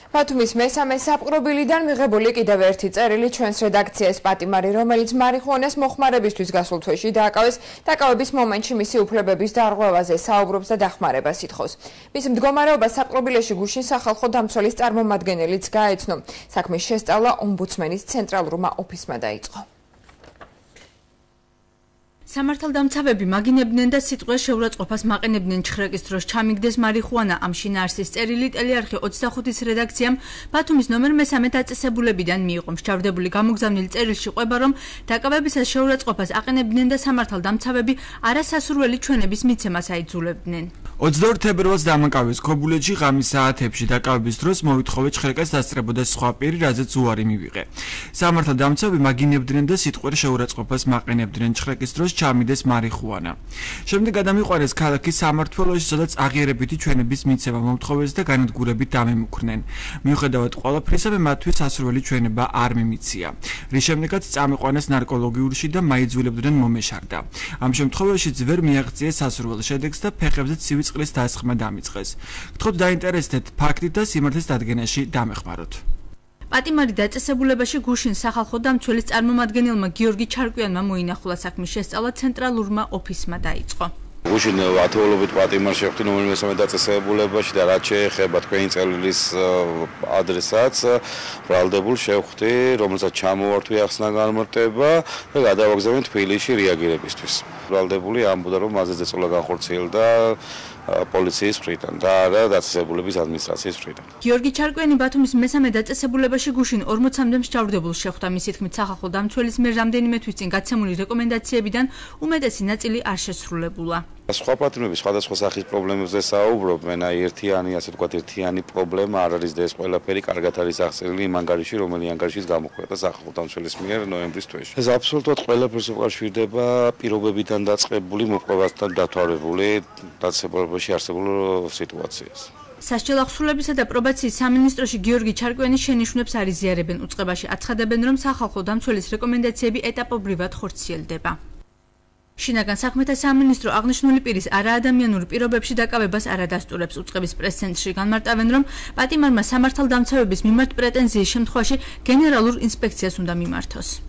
ბათუმის მესამე საპყრობილიდან მიღებული კიდევ ერთი წერილი ჩვენს რედაქციას პატიმარი, რომელიც მარიხუანას მოხმარებისთვის გასულ თვეში დააკავეს, დაკავების მომენტში მისი უფლებების დარღვევაზე საუბრობს და დახმარებას ითხოვს. მის მდგომარეობას საპყრობილეში გუშინ სახალხო დამცველის წარმომადგენელიც გაეცნო. საქმის შესწავლა ომბუდსმენის ცენტრალურმა ოფისმა დაიწყო. სამართალდამცავები მაგინებდნენ და სიტყვას შეურაცხყოფას მაყენებდნენ ჩხრეკის დროს ჩამიგდეს მარიხუანა ამ შინაარსის წერილი ტელეარხი 25-ის რედაქციამ ბათუმის ნომერ მე-13 დაწესებულებიდან მიიღო. მსჯავრდებული გამოგზავნილი წერილში ყვება, რომ დაკავებისას შეურაცხყოფას აყენებდნენ და სამართალდამცავები არასასურველი ჩვენების მიცემას აიძულებდნენ. 22 თებერვალს დამაკავეს ქობულეთში ღამის საათებში დაკავების დროს მოვითხოვე ჩხრეკას დასწრებოდა სხვა პირი, რაზეც უარი მივიღე. სამართალდამცავები მაგინებდნენ და სიტყვას შეურაცხყოფას მაყენებდნენ ჩხრეკის დროს ჩამიდეს მარიხუანა. შემდეგ გადამიყვანეს ქალაქის სამმართველოში, სადაც აღიარებითი ჩვენების მიცემა მომთხოვეს და განადგურებით დამემუქრნენ. მიუხედავად ყველაფრისა, მათთვის სასურველი ჩვენება არ მიმიცია. რის შემდეგაც წამიყვანეს ნარკოლოგიურში და მაიძულებდნენ მომეშარდა. ამ შემთხვევაში ვერ მიაღწიეს სასურველ შედეგს და ფეხებზე ცივი წყლის დასხმა დამიწყეს. გთხოვთ დაინტერესდეთ ფაქტით და სიმართლის დადგენაში დამეხმაროთ. პატიმარი დაწესებულებაში გუშინ სახალხო დამცველის წარმომადგენელმა გიორგი ჩარკვიანმა მოინახულა. საქმის შესწავლა ცენტრალურმა ოფისმა დაიწყო. გუშინ ათეულობით პატიმარს შეხვდი ნომერ მე-13 დაწესებულებაში და რაც შეეხება თქვენი წევლის ადრესაც ბრალდებულ შეხვდი, რომელსაც ჩამოვართვი ახსნა განმარტება და გადავაგზავნე თბილისში რეაგირებისთვის. ბრალდებული ამბობდა, რომ მასზე ზეწოლა განხორციელდა პოლიციის მხრიდან და არა დაწესებულების ადმინისტრაციის მხრიდან. გიორგი ჩარკვიანი ბათუმის მე-13 დაწესებულებაში გუშინ 40-მდე მსჯავრდებულს შეხვდა. მისი თქმით, სახალხო დამცველის მიერ რამდენიმე თვის წინ გაცემული რეკომენდაციებიდან უმეტესი ნაწილი არ შესრულებულა. სხვა პატიმრები სხვადასხვა სახის პრობლემებზე საუბრობენ, ერთიანი, ასე ვთქვათ, ერთიანი პრობლემა არ არის და ეს ყველაფერი კარგად არის აღწერილი იმ ანგარიში, რომელი ანგარიშის გამოქვეყნდა სახალხო დამცველის მიერ ნოემბრის თვეში. ეს აბსოლუტურად ყველაფერს უკავშირდება პირობებიდან დაწყებული მოპყრობასთან დათვალებული დაწესებულებაში არსებულ სიტუაციას. სასჯელ ახსულებისა და პრობაციის სამინისტროში გიორგი ჩარკვიანი შენიშვნებს არ იზიარებენ. უწყებაში აცხადებენ, რომ სახალხო დამცველის რეკომენდაციები ეტაპობრივად ხორციელდება. შინაგან საქმეთა სამინისტრო აღნიშნული პირის არაადამიანურ პირობებში დაკავებას არ ადასტურებს. უწყების პრეს-ცენტრში განმარტავენ, რომ პატიმარმა სამართალდამცავების მიმართ პრეტენზიის შემთხვევაში გენერალურ ინსპექციას უნდა მიმართოს.